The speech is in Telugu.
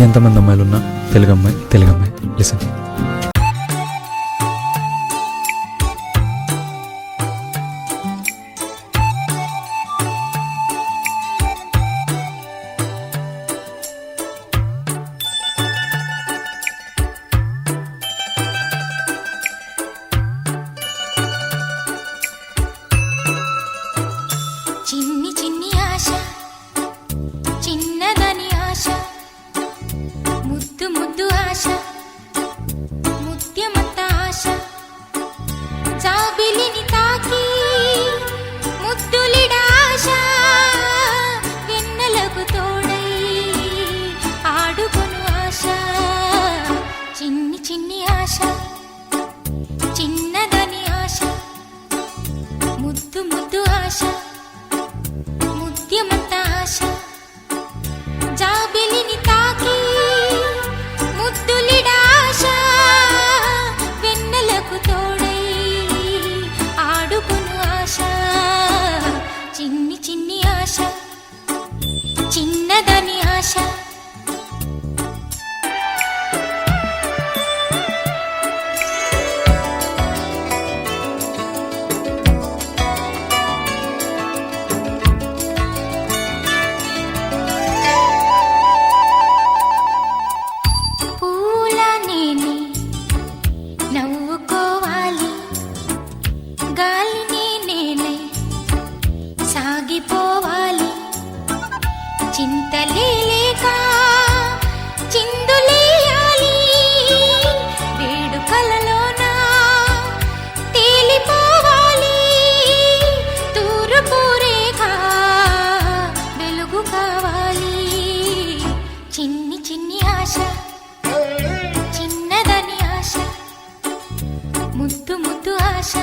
ఎంతమంది అమ్మాయిలున్నా తెలుగు అమ్మాయి లిసన్. చిన్ని చిన్ని ఆశ, చిన్నదని ఆశ, ముద్దు ముద్దు ఆశ, ముత్యమంత ఆశ, జాబిలిని తాకి ముద్దులిడ ఆశ, వెన్నెలకు తోడై ఆడుకొను ఆశ. చిన్ని చిన్ని ఆశ, చిన్నదని ఆశ, ముద్దు ముద్దు ఆశ, ముత్యమంత ఆశ, జాబిలిని తాకి ముద్దులిడ ఆశ, వెన్నెలకు తోడై ఆడుకొను ఆశ. చిన్ని చిన్ని ఆశ, చిన్నదని ఆశ. నవ్వుకోవాలి గాలిని నేనై సాగిపోవాలి, చింతలేక చిందులేయాలి, వేడుకలలోన తేలిపోవాలి, తూర్పు రేఖ వెలుగు కావాలి. చిన్ని చిన్ని ఆశ, చిన్నదని ఆశ, ముద్దు ముద్దు ఆశ.